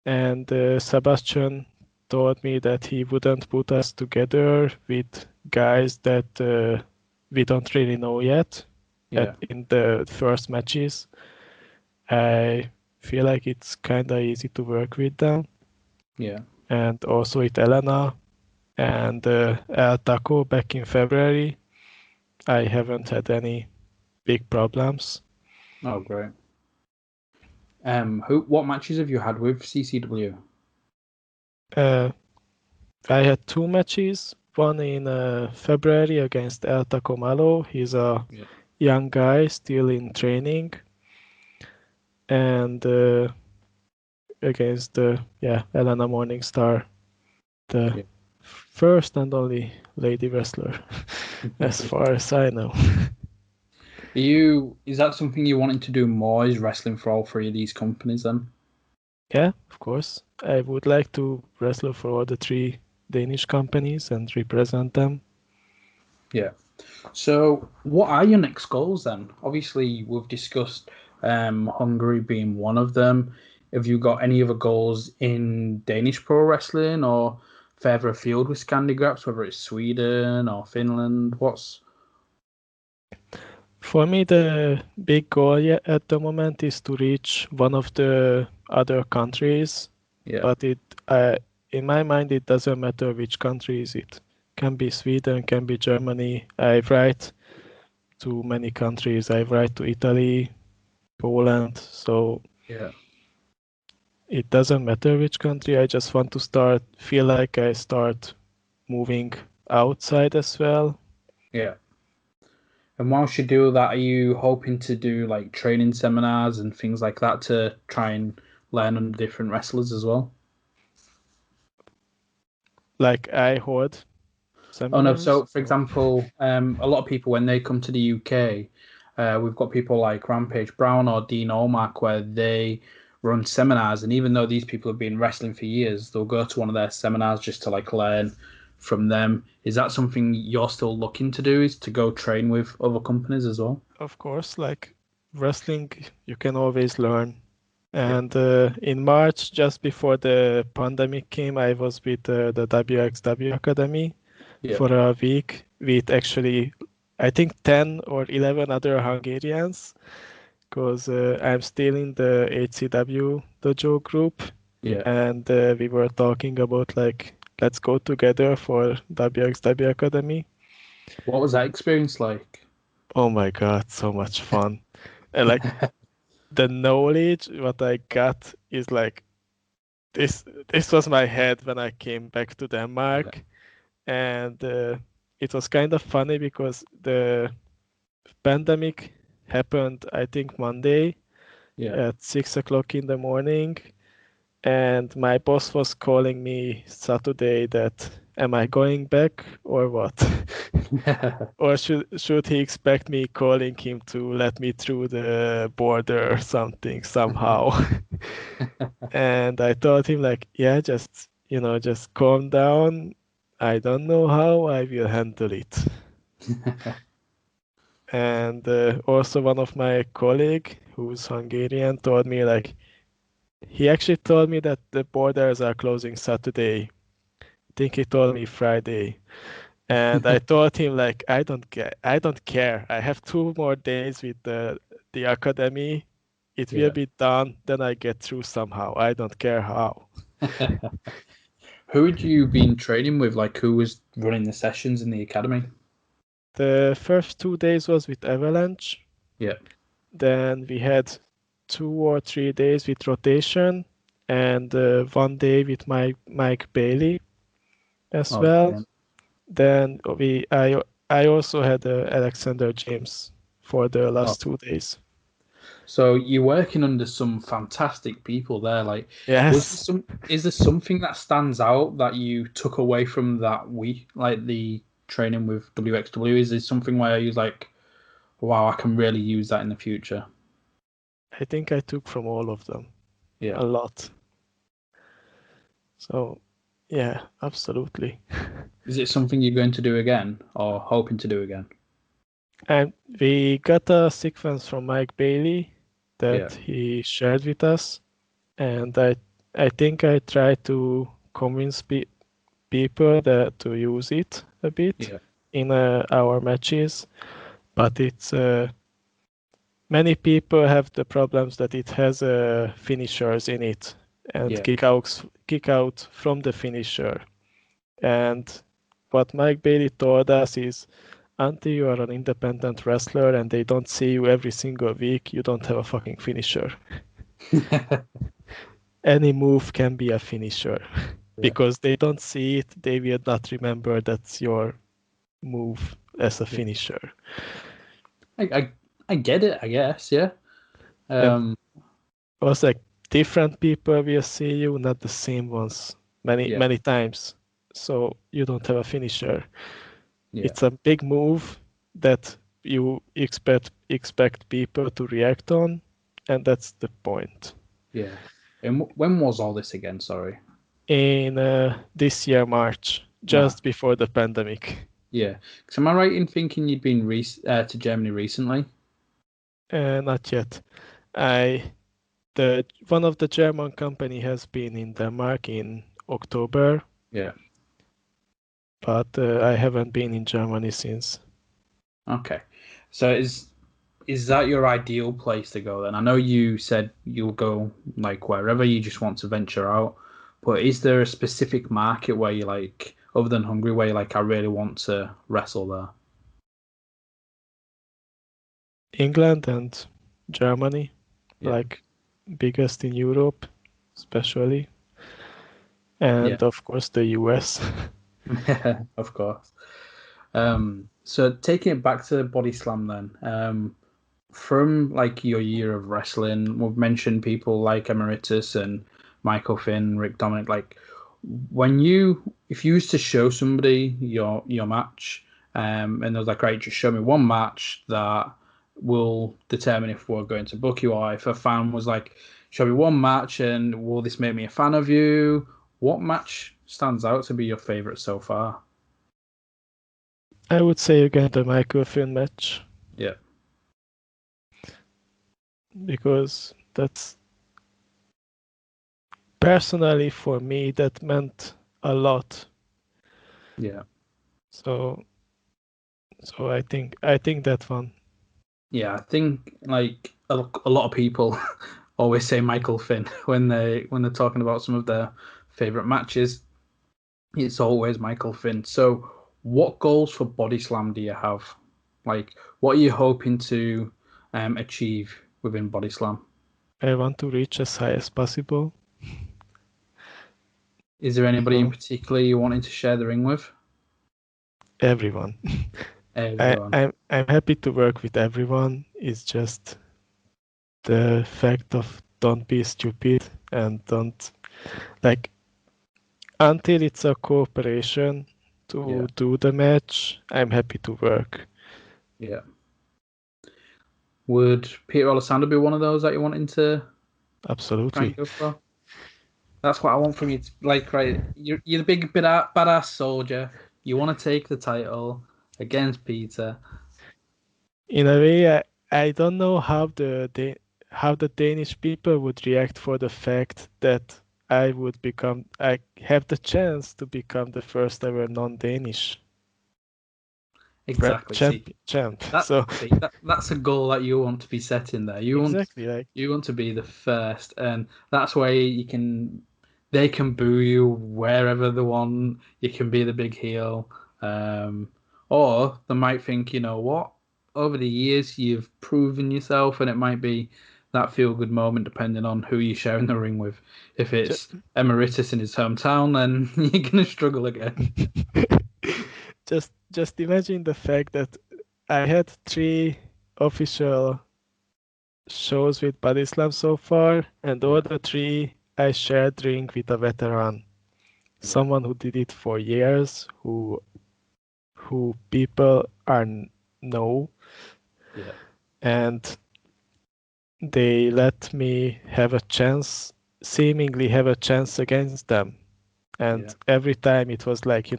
[SPEAKER 3] and Sebastian told me that he wouldn't put us together with guys that we don't really know yet
[SPEAKER 2] yeah,
[SPEAKER 3] in the first matches. I feel like it's kind of easy to work with them,
[SPEAKER 2] yeah.
[SPEAKER 3] and also with Elena and El Taco back in February. I haven't had any big problems.
[SPEAKER 2] Oh, great. What matches have you had with CCW?
[SPEAKER 3] Uh, I had two matches. One in February against El Tacomalo. He's a
[SPEAKER 2] Yeah,
[SPEAKER 3] young guy still in training, and against Elena Morningstar, the
[SPEAKER 2] yeah.
[SPEAKER 3] first and only lady wrestler, as far as I know.
[SPEAKER 2] Is that something you wanting to do more? Is wrestling for all three of these companies then?
[SPEAKER 3] Yeah, of course. I would like to wrestle for all the 3 Danish companies and represent them.
[SPEAKER 2] Yeah. So, what are your next goals then? Obviously, we've discussed Hungary being one of them. Have you got any other goals in Danish pro wrestling or further afield with Scandinavian, whether it's Sweden or Finland?
[SPEAKER 3] For me, the big goal at the moment is to reach one of the other countries,
[SPEAKER 2] Yeah,
[SPEAKER 3] but in my mind, it doesn't matter which country is it. Can be Sweden, can be Germany. I write to many countries. I write to Italy, Poland, so
[SPEAKER 2] yeah,
[SPEAKER 3] it doesn't matter which country. I just want to feel like I start moving outside as well.
[SPEAKER 2] yeah. And whilst you do that, are you hoping to do like training seminars and things like that to try and learn under different wrestlers as well?
[SPEAKER 3] Like I hold
[SPEAKER 2] Oh no,
[SPEAKER 3] seminars.
[SPEAKER 2] so for example, a lot of people when they come to the UK, we've got people like Rampage Brown or Dean Olmark where they run seminars, and even though these people have been wrestling for years, they'll go to one of their seminars just to like learn from them. Is that something you're still looking to do? Is to go train with other companies as well?
[SPEAKER 3] Of course, like wrestling, you can always learn.
[SPEAKER 2] Yeah,
[SPEAKER 3] And in March, just before the pandemic came, I was with the wXw Academy
[SPEAKER 2] yeah,
[SPEAKER 3] for a week with actually, I think, 10 or 11 other Hungarians, because I'm still in the HCW dojo group.
[SPEAKER 2] yeah.
[SPEAKER 3] And we were talking about like, let's go together for wXw Academy.
[SPEAKER 2] What was that experience like?
[SPEAKER 3] Oh my God, so much fun. And like the knowledge what I got is like this was my head when I came back to
[SPEAKER 2] Yeah,
[SPEAKER 3] Denmark, and it was kind of funny because the pandemic happened I think Monday
[SPEAKER 2] yeah.
[SPEAKER 3] at 6 o'clock in the morning, and my boss was calling me Saturday that am I going back or what? Or should he expect me calling him to let me through the border or something somehow? And I told him like, yeah, just calm down. I don't know how I will handle it. And also one of my colleague who's Hungarian told me like he actually told me that the borders are closing Saturday. I think he told me Friday. And I told him like I don't care. I have 2 more days with the academy. It will
[SPEAKER 2] Yeah.
[SPEAKER 3] be done, then I get through somehow. I don't care how.
[SPEAKER 2] Who had you been training with? Like, who was running the sessions in the academy?
[SPEAKER 3] The first 2 days was with Avalanche.
[SPEAKER 2] Yeah.
[SPEAKER 3] Then we had 2 or 3 days with rotation, and one day with Mike Bailey as
[SPEAKER 2] Oh,
[SPEAKER 3] well.
[SPEAKER 2] brilliant.
[SPEAKER 3] Then I also had Alexander James for the
[SPEAKER 2] Oh,
[SPEAKER 3] last 2 days.
[SPEAKER 2] so you're working under some fantastic people there. Like,
[SPEAKER 3] Yes,
[SPEAKER 2] is there something that stands out that you took away from that week, like the training with wXw? Is there something where you're like, wow, I can really use that in the future?
[SPEAKER 3] I think I took from all of them
[SPEAKER 2] Yeah.
[SPEAKER 3] a lot. So yeah, absolutely.
[SPEAKER 2] Is it something you're going to do again or hoping to do again?
[SPEAKER 3] And we got a sequence from Mike Bailey
[SPEAKER 2] Yeah.
[SPEAKER 3] that he shared with us, and I think I try to convince people that to use it a bit
[SPEAKER 2] Yeah.
[SPEAKER 3] in our matches, but it's many people have the problems that it has finishers in it and
[SPEAKER 2] Yeah.
[SPEAKER 3] kick out from the finisher. And what Mike Bailey told us is until you are an independent wrestler and they don't see you every single week, you don't have a fucking finisher. Any move can be a finisher.
[SPEAKER 2] Yeah.
[SPEAKER 3] Because they don't see it, they will not remember that's your move as a
[SPEAKER 2] Yeah.
[SPEAKER 3] finisher.
[SPEAKER 2] I get it, I guess. Yeah.
[SPEAKER 3] And
[SPEAKER 2] Um,
[SPEAKER 3] also, like different people will see you, not the same ones,
[SPEAKER 2] yeah.
[SPEAKER 3] many times. So you don't have a finisher.
[SPEAKER 2] Yeah.
[SPEAKER 3] It's a big move that you expect people to react on, and that's the point.
[SPEAKER 2] Yeah. And when was all this again? Sorry.
[SPEAKER 3] In this year, March, just before the pandemic.
[SPEAKER 2] Yeah. So am I right in thinking you'd been to Germany recently?
[SPEAKER 3] Not yet. One of the German company has been in Denmark in October,
[SPEAKER 2] Yeah.
[SPEAKER 3] but I haven't been in Germany since.
[SPEAKER 2] Okay. So is that your ideal place to go then? I know you said you'll go like wherever you just want to venture out, but is there a specific market where you like, other than Hungary, where you like, I really want to wrestle there?
[SPEAKER 3] England and Germany,
[SPEAKER 2] Yeah.
[SPEAKER 3] like biggest in Europe, especially,
[SPEAKER 2] Yeah.
[SPEAKER 3] and of course the US.
[SPEAKER 2] Of course. So taking it back to Body Slam then, from like your year of wrestling, we've mentioned people like Emeritus and Michael Finn, Rick Dominick. Like, if you used to show somebody your match, and they was like, right, just show me one match that will determine if we're going to book you, or if a fan was like, show me one match and will this make me a fan of you? What match stands out to be your favorite so far?
[SPEAKER 3] I would say again the Michael Finn match.
[SPEAKER 2] Yeah.
[SPEAKER 3] Because that's personally for me that meant a lot.
[SPEAKER 2] Yeah.
[SPEAKER 3] So I think that one.
[SPEAKER 2] Yeah, I think like a lot of people always say Michael Finn when they're talking about some of their favorite matches. It's always Michael Finn. So, what goals for Body Slam do you have? Like, what are you hoping to achieve within Body Slam?
[SPEAKER 3] I want to reach as high as possible.
[SPEAKER 2] Is there anybody in
[SPEAKER 3] So
[SPEAKER 2] particular you wanting to share the ring with?
[SPEAKER 3] everyone.
[SPEAKER 2] Everyone.
[SPEAKER 3] I'm happy to work with everyone. It's just the fact of don't be stupid and don't like until it's a cooperation
[SPEAKER 2] Yeah.
[SPEAKER 3] to do the match, I'm happy to work.
[SPEAKER 2] Yeah. Would Peter Alessandro be one of those that you're wanting to try and
[SPEAKER 3] Absolutely.
[SPEAKER 2] go for? That's what I want from you. Like, right, you're the big badass soldier. You want to take the title against Peter.
[SPEAKER 3] In a way, I don't know how the Danish people would react for the fact that I have the chance to become the first ever non-Danish
[SPEAKER 2] Exactly.
[SPEAKER 3] champ. So
[SPEAKER 2] That's a goal that you want to be setting there.
[SPEAKER 3] exactly, like
[SPEAKER 2] You want to be the first, and that's why they can boo you wherever they want. You can be the big heel, or they might think, you know what? Over the years, you've proven yourself, and it might be that feel good moment depending on who you're sharing the ring with. If it's Emeritus in his hometown, then you're gonna struggle again.
[SPEAKER 3] just imagine the fact that I had 3 official shows with Bodyslam so far, and all the 3 I shared ring with a veteran, someone who did it for years, who people know,
[SPEAKER 2] Yeah,
[SPEAKER 3] and they let me have a chance, seemingly have a chance against them.
[SPEAKER 2] yeah,
[SPEAKER 3] And every time it was like,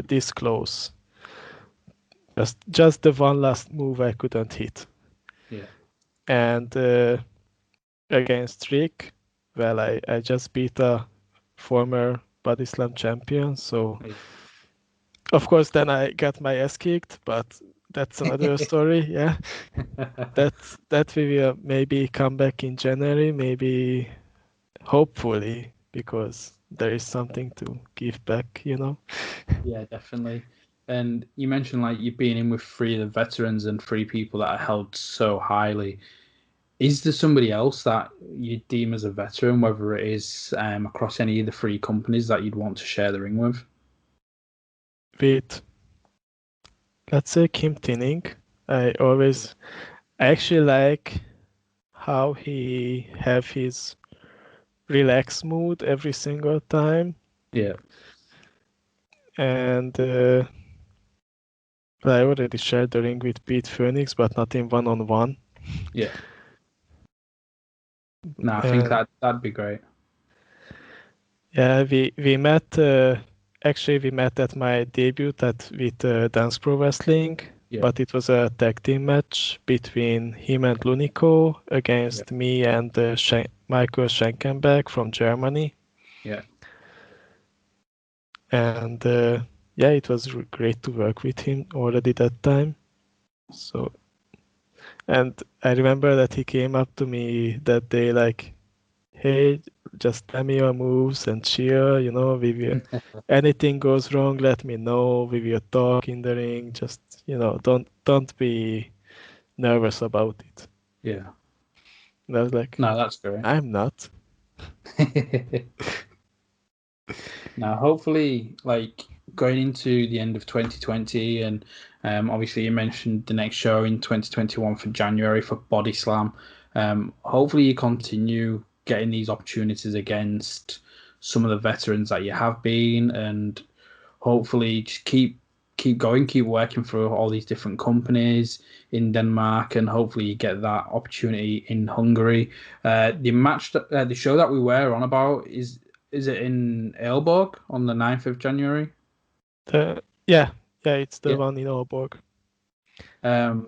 [SPEAKER 3] this close. Just the one last move I couldn't hit.
[SPEAKER 2] yeah.
[SPEAKER 3] And against Rick, well, I just beat a former Bodyslam champion, so
[SPEAKER 2] Hey.
[SPEAKER 3] of course then I got my ass kicked, but that's another story. Yeah, that we will maybe come back in January, maybe hopefully, because there is something to give back.
[SPEAKER 2] Yeah, definitely. And you mentioned like you've been in with 3 of the veterans and 3 people that are held so highly. Is there somebody else that you deem as a veteran, whether it is across any of the 3 companies that you'd want to share the ring with?
[SPEAKER 3] With, let's say, Kim Tinning, I actually like how he have his relaxed mood every single time,
[SPEAKER 2] Yeah,
[SPEAKER 3] and I already shared the ring with Pete Phoenix, but not in one-on-one.
[SPEAKER 2] yeah. No, I think
[SPEAKER 3] And
[SPEAKER 2] that'd be great.
[SPEAKER 3] Yeah, we met. Actually, we met at my debut with Dansk Pro Wrestling,
[SPEAKER 2] Yeah.
[SPEAKER 3] but it was a tag team match between him and Lunico against me and Michael Schenkenberg from Germany.
[SPEAKER 2] Yeah.
[SPEAKER 3] And yeah, it was great to work with him already that time. So, and I remember that he came up to me that day like, "Hey, just tell me your moves and cheer. You know, we will. Anything goes wrong, let me know. We will talk in the ring. Just don't be nervous about it."
[SPEAKER 2] Yeah.
[SPEAKER 3] And I was like,
[SPEAKER 2] No, that's great.
[SPEAKER 3] "I'm not."
[SPEAKER 2] Now, hopefully, like going into the end of 2020, and obviously you mentioned the next show in 2021 for January for Bodyslam. Hopefully, you continue getting these opportunities against some of the veterans that you have been, and hopefully just keep going, keep working for all these different companies in Denmark, and hopefully you get that opportunity in Hungary. The show that we were on about is it in Aalborg on the 9th of January?
[SPEAKER 3] Yeah, it's the
[SPEAKER 2] Yeah.
[SPEAKER 3] one in Aalborg.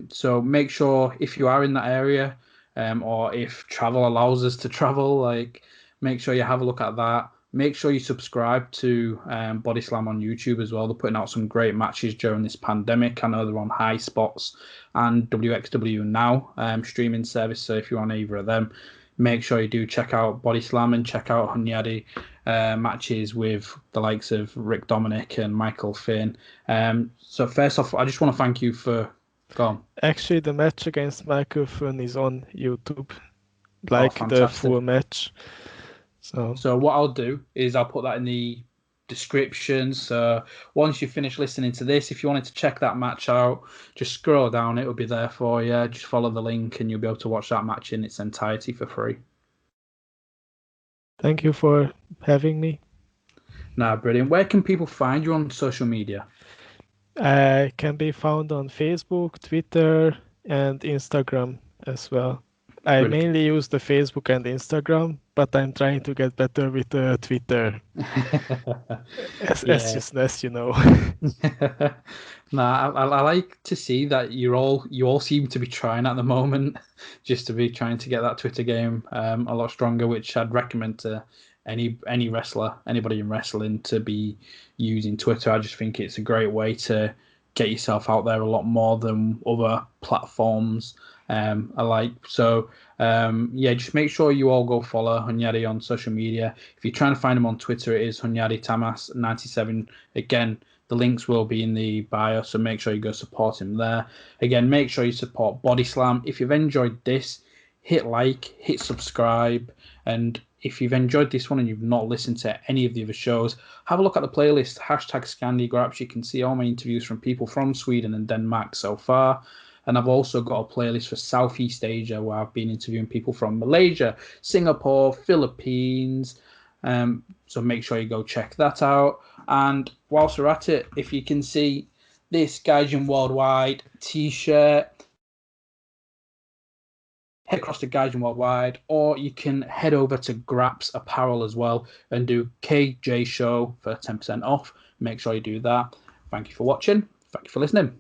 [SPEAKER 2] So make sure if you are in that area, or if travel allows us to travel, like make sure you have a look at that. Make sure you subscribe to Bodyslam on YouTube as well. They're putting out some great matches during this pandemic. I know they're on High Spots and wXw now streaming service. So if you're on either of them, make sure you do check out Bodyslam and check out Hunyadi matches with the likes of Rick Dominick and Michael Finn. So first off, I just want to thank you for going.
[SPEAKER 3] Actually, the match against Michael Finn is on YouTube, like the
[SPEAKER 2] Fantastic.
[SPEAKER 3] full match.
[SPEAKER 2] So what I'll do is I'll put that in the description. So once you finish listening to this, if you wanted to check that match out, just scroll down. It'll be there for you. Just follow the link and you'll be able to watch that match in its entirety for free.
[SPEAKER 3] Thank you for having me.
[SPEAKER 2] Nah, brilliant. Where can people find you on social media?
[SPEAKER 3] I can be found on Facebook, Twitter, and Instagram as well. I
[SPEAKER 2] Brilliant.
[SPEAKER 3] mainly use the Facebook and Instagram, but I'm trying to get better with Twitter, as you know.
[SPEAKER 2] Nah, I like to see that you all seem to be trying at the moment, just to be trying to get that Twitter game a lot stronger, which I'd recommend to any wrestler, anybody in wrestling, to be using Twitter. I just think it's a great way to get yourself out there a lot more than other platforms. Yeah, just make sure you all go follow Hunyadi on social media. If you're trying to find him on Twitter, it is Hunyadi Tamás 97. Again, the links will be in the bio, so make sure you go support him there. Again, make sure you support Bodyslam. If you've enjoyed this, hit like, hit subscribe, and if you've enjoyed this one and you've not listened to any of the other shows, have a look at the playlist, #Scandi. You can see all my interviews from people from Sweden and Denmark so far. And I've also got a playlist for Southeast Asia where I've been interviewing people from Malaysia, Singapore, Philippines. So make sure you go check that out. And whilst we're at it, if you can see this Gaijin Worldwide t-shirt, head across to Gaijin Worldwide, or you can head over to Graps Apparel as well and do KJ Show for 10% off. Make sure you do that. Thank you for watching. Thank you for listening.